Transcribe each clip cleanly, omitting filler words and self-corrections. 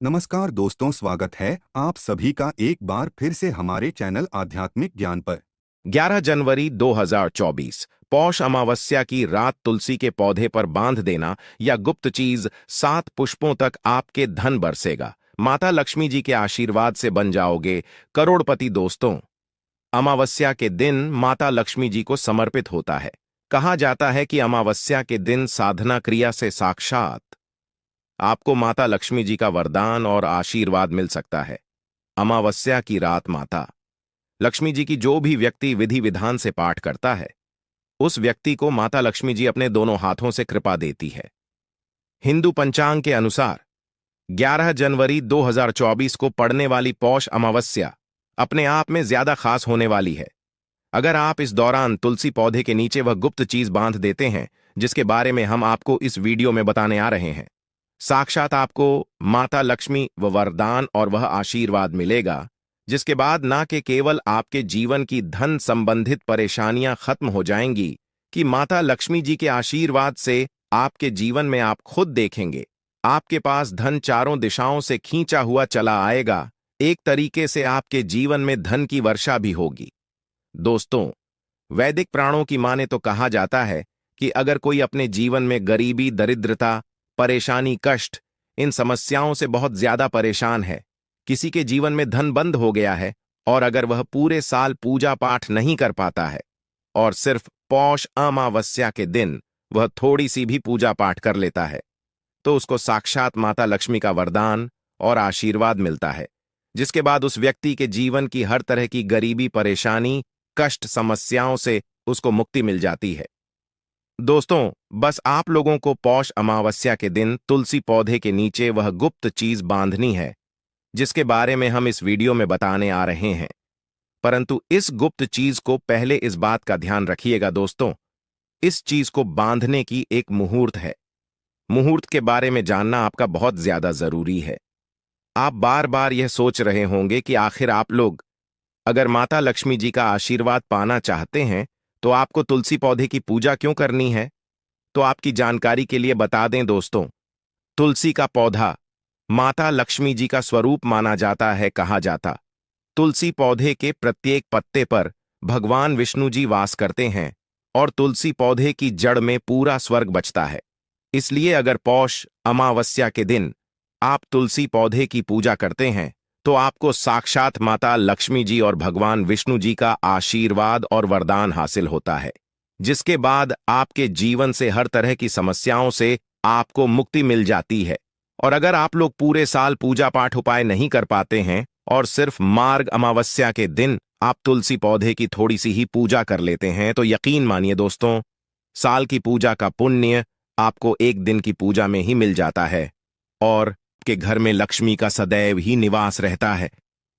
नमस्कार दोस्तों, स्वागत है आप सभी का एक बार फिर से हमारे चैनल आध्यात्मिक ज्ञान पर। 11 जनवरी 2024 पौष अमावस्या की रात तुलसी के पौधे पर बांध देना या गुप्त चीज 7 पुष्पों तक आपके धन बरसेगा। माता लक्ष्मी जी के आशीर्वाद से बन जाओगे करोड़पति। दोस्तों, अमावस्या के दिन माता लक्ष्मी जी को समर्पित होता है। कहा जाता है कि अमावस्या के दिन साधना क्रिया से साक्षात आपको माता लक्ष्मी जी का वरदान और आशीर्वाद मिल सकता है। अमावस्या की रात माता लक्ष्मी जी की जो भी व्यक्ति विधि विधान से पाठ करता है, उस व्यक्ति को माता लक्ष्मी जी अपने दोनों हाथों से कृपा देती है। हिंदू पंचांग के अनुसार 11 जनवरी 2024 को पड़ने वाली पौष अमावस्या अपने आप में ज्यादा खास होने वाली है। अगर आप इस दौरान तुलसी पौधे के नीचे वह गुप्त चीज बांध देते हैं जिसके बारे में हम आपको इस वीडियो में बताने आ रहे हैं, साक्षात आपको माता लक्ष्मी व वरदान और वह आशीर्वाद मिलेगा जिसके बाद ना कि केवल आपके जीवन की धन संबंधित परेशानियां खत्म हो जाएंगी, कि माता लक्ष्मी जी के आशीर्वाद से आपके जीवन में आप खुद देखेंगे आपके पास धन चारों दिशाओं से खींचा हुआ चला आएगा। एक तरीके से आपके जीवन में धन की वर्षा भी होगी। दोस्तों, वैदिक प्राणों की माने तो कहा जाता है कि अगर कोई अपने जीवन में गरीबी, दरिद्रता, परेशानी, कष्ट, इन समस्याओं से बहुत ज्यादा परेशान है, किसी के जीवन में धन बंद हो गया है और अगर वह पूरे साल पूजा पाठ नहीं कर पाता है और सिर्फ पौष अमावस्या के दिन वह थोड़ी सी भी पूजा पाठ कर लेता है, तो उसको साक्षात माता लक्ष्मी का वरदान और आशीर्वाद मिलता है जिसके बाद उस व्यक्ति के जीवन की हर तरह की गरीबी, परेशानी, कष्ट, समस्याओं से उसको मुक्ति मिल जाती है। दोस्तों, बस आप लोगों को पौष अमावस्या के दिन तुलसी पौधे के नीचे वह गुप्त चीज बांधनी है जिसके बारे में हम इस वीडियो में बताने आ रहे हैं। परंतु इस गुप्त चीज को पहले इस बात का ध्यान रखिएगा दोस्तों, इस चीज को बांधने की एक मुहूर्त है। मुहूर्त के बारे में जानना आपका बहुत ज्यादा जरूरी है। आप बार बार यह सोच रहे होंगे कि आखिर आप लोग अगर माता लक्ष्मी जी का आशीर्वाद पाना चाहते हैं तो आपको तुलसी पौधे की पूजा क्यों करनी है। तो आपकी जानकारी के लिए बता दें दोस्तों, तुलसी का पौधा माता लक्ष्मी जी का स्वरूप माना जाता है। कहा जाता तुलसी पौधे के प्रत्येक पत्ते पर भगवान विष्णु जी वास करते हैं और तुलसी पौधे की जड़ में पूरा स्वर्ग बचता है। इसलिए अगर पौष अमावस्या के दिन आप तुलसी पौधे की पूजा करते हैं तो आपको साक्षात माता लक्ष्मी जी और भगवान विष्णु जी का आशीर्वाद और वरदान हासिल होता है जिसके बाद आपके जीवन से हर तरह की समस्याओं से आपको मुक्ति मिल जाती है। और अगर आप लोग पूरे साल पूजा पाठ उपाय नहीं कर पाते हैं और सिर्फ मार्ग अमावस्या के दिन आप तुलसी पौधे की थोड़ी सी ही पूजा कर लेते हैं, तो यकीन मानिए दोस्तों, साल की पूजा का पुण्य आपको एक दिन की पूजा में ही मिल जाता है और के घर में लक्ष्मी का सदैव ही निवास रहता है।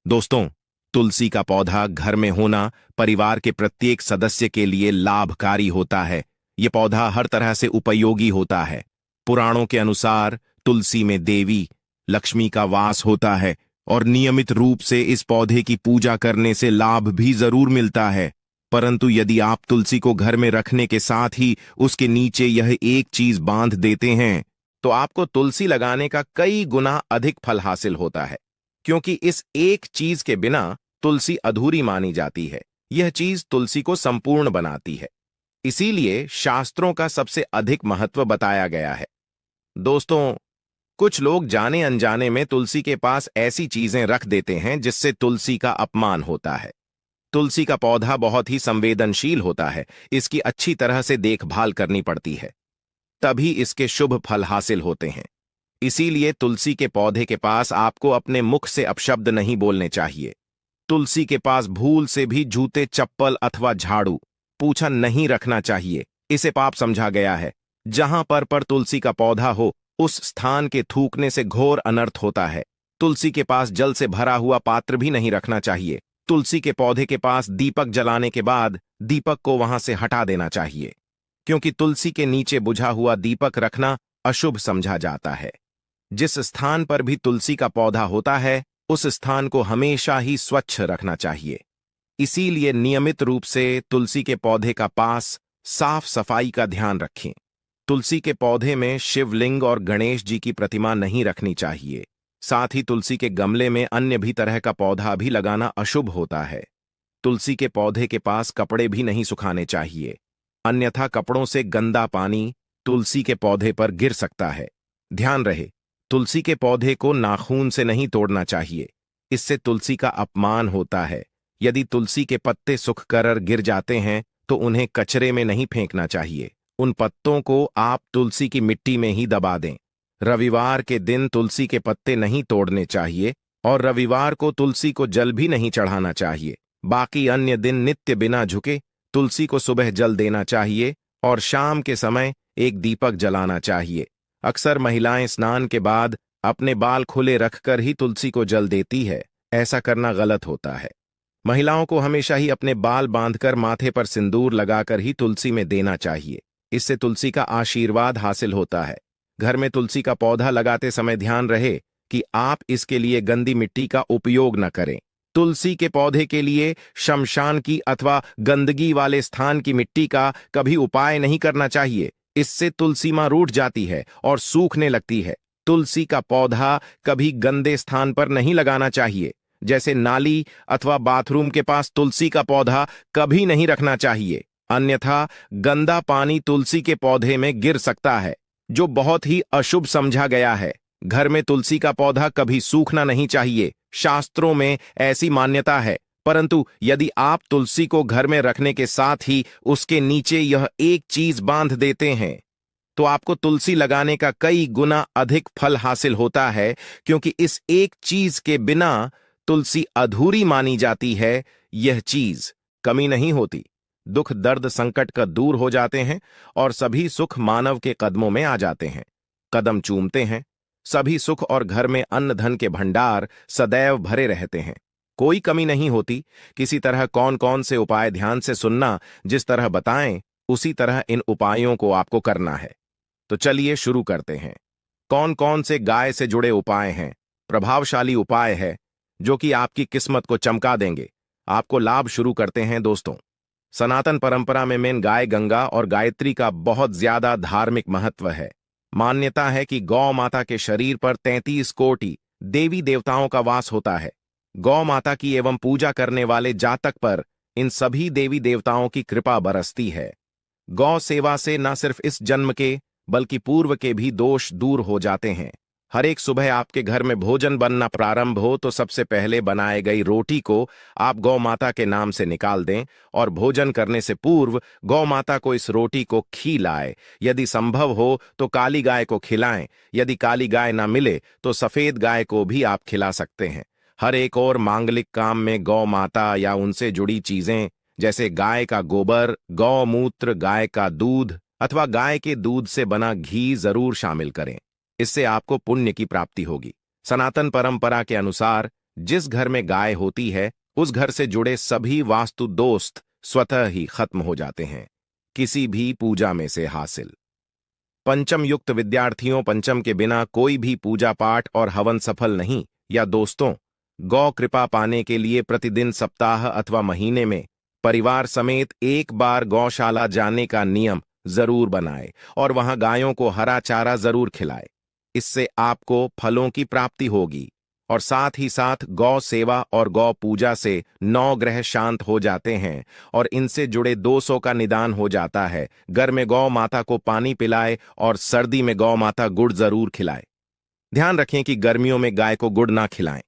दोस्तों, तुलसी का पौधा घर में होना परिवार के प्रत्येक सदस्य के लिए लाभकारी होता है। यह पौधा हर तरह से उपयोगी होता है। पुराणों के अनुसार तुलसी में देवी लक्ष्मी का वास होता है और नियमित रूप से इस पौधे की पूजा करने से लाभ भी जरूर मिलता है। परंतु यदि आप तुलसी को घर में रखने के साथ ही उसके नीचे यह एक चीज बांध देते हैं तो आपको तुलसी लगाने का कई गुना अधिक फल हासिल होता है, क्योंकि इस एक चीज के बिना तुलसी अधूरी मानी जाती है। यह चीज तुलसी को संपूर्ण बनाती है, इसीलिए शास्त्रों का सबसे अधिक महत्व बताया गया है। दोस्तों, कुछ लोग जाने अनजाने में तुलसी के पास ऐसी चीजें रख देते हैं जिससे तुलसी का अपमान होता है। तुलसी का पौधा बहुत ही संवेदनशील होता है, इसकी अच्छी तरह से देखभाल करनी पड़ती है, तभी इसके शुभ फल हासिल होते हैं। इसीलिए तुलसी के पौधे के पास आपको अपने मुख से अपशब्द नहीं बोलने चाहिए। तुलसी के पास भूल से भी जूते, चप्पल अथवा झाड़ू, पूछा नहीं रखना चाहिए। इसे पाप समझा गया है। जहां पर तुलसी का पौधा हो उस स्थान के थूकने से घोर अनर्थ होता है। तुलसी के पास जल से भरा हुआ पात्र भी नहीं रखना चाहिए। तुलसी के पौधे के पास दीपक जलाने के बाद दीपक को वहां से हटा देना चाहिए, क्योंकि तुलसी के नीचे बुझा हुआ दीपक रखना अशुभ समझा जाता है। जिस स्थान पर भी तुलसी का पौधा होता है उस स्थान को हमेशा ही स्वच्छ रखना चाहिए। इसीलिए नियमित रूप से तुलसी के पौधे का पास साफ सफाई का ध्यान रखें। तुलसी के पौधे में शिवलिंग और गणेश जी की प्रतिमा नहीं रखनी चाहिए। साथ ही तुलसी के गमले में अन्य भी तरह का पौधा भी लगाना अशुभ होता है। तुलसी के पौधे के पास कपड़े भी नहीं सुखाने चाहिए, अन्यथा कपड़ों से गंदा पानी तुलसी के पौधे पर गिर सकता है। ध्यान रहे, तुलसी के पौधे को नाखून से नहीं तोड़ना चाहिए, इससे तुलसी का अपमान होता है। यदि तुलसी के पत्ते सूखकर गिर जाते हैं तो उन्हें कचरे में नहीं फेंकना चाहिए, उन पत्तों को आप तुलसी की मिट्टी में ही दबा दें। रविवार के दिन तुलसी के पत्ते नहीं तोड़ने चाहिए और रविवार को तुलसी को जल भी नहीं चढ़ाना चाहिए। बाकी अन्य दिन नित्य बिना झुके तुलसी को सुबह जल देना चाहिए और शाम के समय एक दीपक जलाना चाहिए। अक्सर महिलाएं स्नान के बाद अपने बाल खुले रखकर ही तुलसी को जल देती है, ऐसा करना गलत होता है। महिलाओं को हमेशा ही अपने बाल बांधकर माथे पर सिंदूर लगाकर ही तुलसी में देना चाहिए, इससे तुलसी का आशीर्वाद हासिल होता है। घर में तुलसी का पौधा लगाते समय ध्यान रहे कि आप इसके लिए गंदी मिट्टी का उपयोग न करें। तुलसी के पौधे के लिए शमशान की अथवा गंदगी वाले स्थान की मिट्टी का कभी उपाय नहीं करना चाहिए, इससे तुलसी मां रूठ जाती है और सूखने लगती है। तुलसी का पौधा कभी गंदे स्थान पर नहीं लगाना चाहिए, जैसे नाली अथवा बाथरूम के पास तुलसी का पौधा कभी नहीं रखना चाहिए, अन्यथा गंदा पानी तुलसी के पौधे में गिर सकता है, जो बहुत ही अशुभ समझा गया है। घर में तुलसी का पौधा कभी सूखना नहीं चाहिए, शास्त्रों में ऐसी मान्यता है। परंतु यदि आप तुलसी को घर में रखने के साथ ही उसके नीचे यह एक चीज बांध देते हैं तो आपको तुलसी लगाने का कई गुना अधिक फल हासिल होता है, क्योंकि इस एक चीज के बिना तुलसी अधूरी मानी जाती है। यह चीज कमी नहीं होती, दुख दर्द संकट का दूर हो जाते हैं और सभी सुख मानव के कदमों में आ जाते हैं। कदम चूमते हैं, सभी सुख और घर में अन्न धन के भंडार सदैव भरे रहते हैं, कोई कमी नहीं होती। किसी तरह कौन कौन से उपाय ध्यान से सुनना, जिस तरह बताएं उसी तरह इन उपायों को आपको करना है। तो चलिए शुरू करते हैं। कौन कौन से गाय से जुड़े उपाय हैं, प्रभावशाली उपाय है जो कि आपकी किस्मत को चमका देंगे, आपको लाभ। शुरू करते हैं दोस्तों। सनातन परंपरा में मेन गाय गंगा और गायत्री का बहुत ज्यादा धार्मिक महत्व है। मान्यता है कि गौ माता के शरीर पर 33 कोटि देवी देवताओं का वास होता है। गौ माता की एवं पूजा करने वाले जातक पर इन सभी देवी देवताओं की कृपा बरसती है। गौ सेवा से न सिर्फ इस जन्म के बल्कि पूर्व के भी दोष दूर हो जाते हैं। हर एक सुबह आपके घर में भोजन बनना प्रारंभ हो तो सबसे पहले बनाए गई रोटी को आप गौ माता के नाम से निकाल दें और भोजन करने से पूर्व गौ माता को इस रोटी को खिलाएं। यदि संभव हो तो काली गाय को खिलाएं, यदि काली गाय ना मिले तो सफेद गाय को भी आप खिला सकते हैं। हर एक और मांगलिक काम में गौ माता या उनसे जुड़ी चीजें जैसे गाय का गोबर, गौमूत्र, गाय का दूध अथवा गाय के दूध से बना घी जरूर शामिल करें, इससे आपको पुण्य की प्राप्ति होगी। सनातन परंपरा के अनुसार जिस घर में गाय होती है उस घर से जुड़े सभी वास्तु दोष स्वतः ही खत्म हो जाते हैं, किसी भी पूजा में से हासिल। पंचम युक्त विद्यार्थियों, पंचम के बिना कोई भी पूजा पाठ और हवन सफल नहीं। या दोस्तों, गौ कृपा पाने के लिए प्रतिदिन, सप्ताह अथवा महीने में परिवार समेत एक बार गौशाला जाने का नियम जरूर बनाए और वहां गायों को हरा चारा जरूर खिलाए। इससे आपको फलों की प्राप्ति होगी और साथ ही साथ गौ सेवा और गौ पूजा से 9 ग्रह शांत हो जाते हैं और इनसे जुड़े दोषों का निदान हो जाता है। घर में गौ माता को पानी पिलाए और सर्दी में गौ माता गुड़ जरूर खिलाए। ध्यान रखें कि गर्मियों में गाय को गुड़ ना खिलाएं।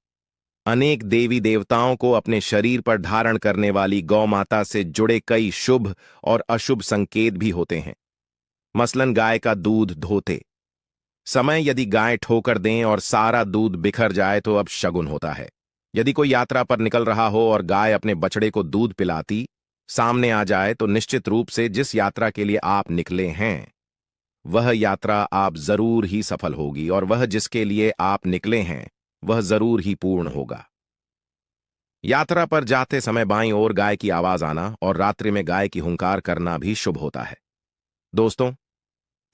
अनेक देवी देवताओं को अपने शरीर पर धारण करने वाली गौ माता से जुड़े कई शुभ और अशुभ संकेत भी होते हैं। मसलन गाय का दूध धोते समय यदि गाय ठोकर दें और सारा दूध बिखर जाए तो अब शगुन होता है। यदि कोई यात्रा पर निकल रहा हो और गाय अपने बछड़े को दूध पिलाती सामने आ जाए तो निश्चित रूप से जिस यात्रा के लिए आप निकले हैं वह यात्रा आप जरूर ही सफल होगी और वह जिसके लिए आप निकले हैं वह जरूर ही पूर्ण होगा। यात्रा पर जाते समय बाईं ओर गाय की आवाज आना और रात्रि में गाय की हुंकार करना भी शुभ होता है। दोस्तों,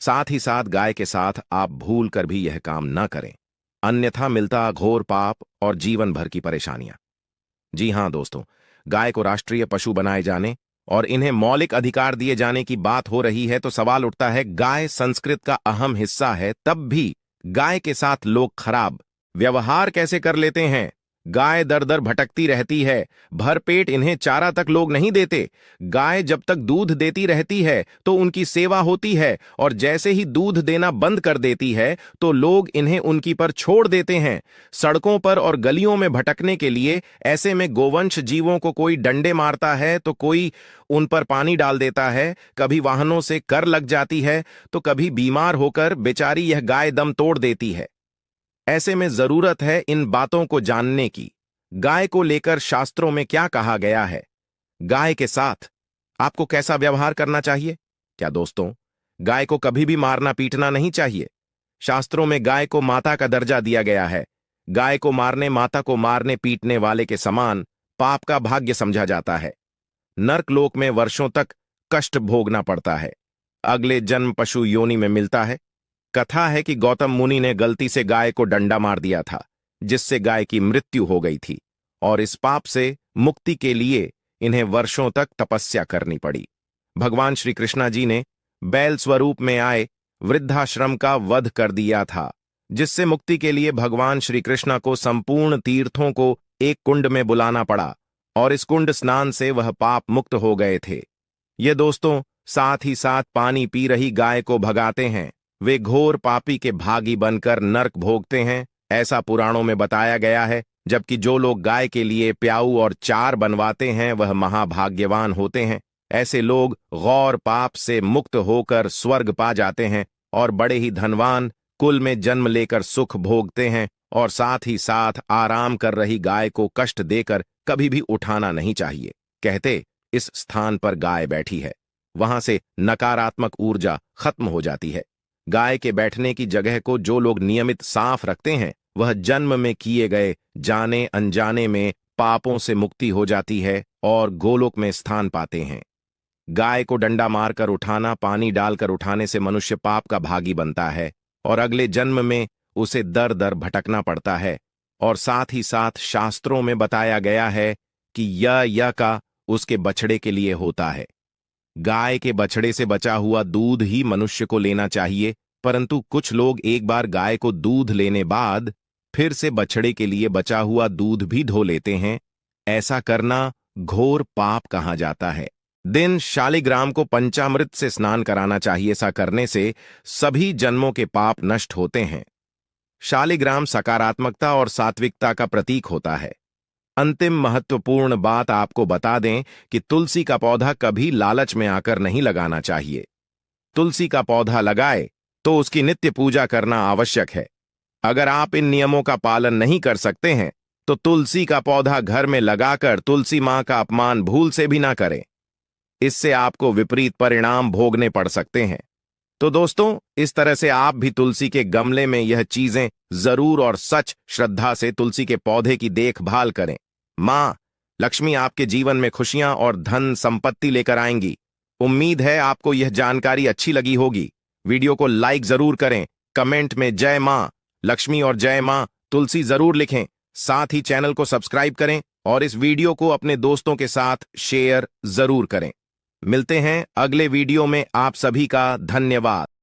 साथ ही साथ गाय के साथ आप भूल कर भी यह काम न करें, अन्यथा मिलता घोर पाप और जीवन भर की परेशानियां। जी हां दोस्तों, गाय को राष्ट्रीय पशु बनाए जाने और इन्हें मौलिक अधिकार दिए जाने की बात हो रही है तो सवाल उठता है, गाय संस्कृत का अहम हिस्सा है, तब भी गाय के साथ लोग खराब व्यवहार कैसे कर लेते हैं। गाय दर दर भटकती रहती है, भरपेट इन्हें चारा तक लोग नहीं देते। गाय जब तक दूध देती रहती है तो उनकी सेवा होती है, और जैसे ही दूध देना बंद कर देती है तो लोग इन्हें उनकी पर छोड़ देते हैं, सड़कों पर और गलियों में भटकने के लिए। ऐसे में गोवंश जीवों को कोई डंडे मारता है तो कोई उन पर पानी डाल देता है, कभी वाहनों से कर लग जाती है तो कभी बीमार होकर बेचारी यह गाय दम तोड़ देती है। ऐसे में जरूरत है इन बातों को जानने की। गाय को लेकर शास्त्रों में क्या कहा गया है, गाय के साथ आपको कैसा व्यवहार करना चाहिए। क्या दोस्तों, गाय को कभी भी मारना पीटना नहीं चाहिए। शास्त्रों में गाय को माता का दर्जा दिया गया है। गाय को मारने माता को मारने पीटने वाले के समान पाप का भाग्य समझा जाता है। नर्कलोक में वर्षों तक कष्ट भोगना पड़ता है। अगले जन्म पशु योनि में मिलता है। कथा है कि गौतम मुनि ने गलती से गाय को डंडा मार दिया था, जिससे गाय की मृत्यु हो गई थी, और इस पाप से मुक्ति के लिए इन्हें वर्षों तक तपस्या करनी पड़ी। भगवान श्री कृष्णा जी ने बैल स्वरूप में आए वृद्धाश्रम का वध कर दिया था, जिससे मुक्ति के लिए भगवान श्री कृष्णा को संपूर्ण तीर्थों को एक कुंड में बुलाना पड़ा, और इस कुंड स्नान से वह पाप मुक्त हो गए थे। ये दोस्तों साथ ही साथ पानी पी रही गाय को भगाते हैं। वे घोर पापी के भागी बनकर नर्क भोगते हैं, ऐसा पुराणों में बताया गया है। जबकि जो लोग गाय के लिए प्याऊ और चार बनवाते हैं वह महाभाग्यवान होते हैं। ऐसे लोग गौर पाप से मुक्त होकर स्वर्ग पा जाते हैं और बड़े ही धनवान कुल में जन्म लेकर सुख भोगते हैं। और साथ ही साथ आराम कर रही गाय को कष्ट देकर कभी भी उठाना नहीं चाहिए। कहते इस स्थान पर गाय बैठी है, वहां से नकारात्मक ऊर्जा खत्म हो जाती है। गाय के बैठने की जगह को जो लोग नियमित साफ रखते हैं वह जन्म में किए गए जाने अनजाने में पापों से मुक्ति हो जाती है और गोलोक में स्थान पाते हैं। गाय को डंडा मारकर उठाना, पानी डालकर उठाने से मनुष्य पाप का भागी बनता है और अगले जन्म में उसे दर दर भटकना पड़ता है। और साथ ही साथ शास्त्रों में बताया गया है कि यह का उसके बछड़े के लिए होता है। गाय के बछड़े से बचा हुआ दूध ही मनुष्य को लेना चाहिए, परंतु कुछ लोग एक बार गाय को दूध लेने बाद फिर से बछड़े के लिए बचा हुआ दूध भी धो लेते हैं। ऐसा करना घोर पाप कहा जाता है। दिन शालिग्राम को पंचामृत से स्नान कराना चाहिए। ऐसा करने से सभी जन्मों के पाप नष्ट होते हैं। शालिग्राम सकारात्मकता और सात्विकता का प्रतीक होता है। अंतिम महत्वपूर्ण बात आपको बता दें कि तुलसी का पौधा कभी लालच में आकर नहीं लगाना चाहिए। तुलसी का पौधा लगाए तो उसकी नित्य पूजा करना आवश्यक है। अगर आप इन नियमों का पालन नहीं कर सकते हैं तो तुलसी का पौधा घर में लगाकर तुलसी मां का अपमान भूल से भी ना करें। इससे आपको विपरीत परिणाम भोगने पड़ सकते हैं। तो दोस्तों, इस तरह से आप भी तुलसी के गमले में यह चीजें जरूर और सच श्रद्धा से तुलसी के पौधे की देखभाल करें। मां लक्ष्मी आपके जीवन में खुशियां और धन संपत्ति लेकर आएंगी। उम्मीद है आपको यह जानकारी अच्छी लगी होगी। वीडियो को लाइक जरूर करें, कमेंट में जय मां लक्ष्मी और जय मां तुलसी जरूर लिखें। साथ ही चैनल को सब्सक्राइब करें और इस वीडियो को अपने दोस्तों के साथ शेयर जरूर करें। मिलते हैं अगले वीडियो में। आप सभी का धन्यवाद।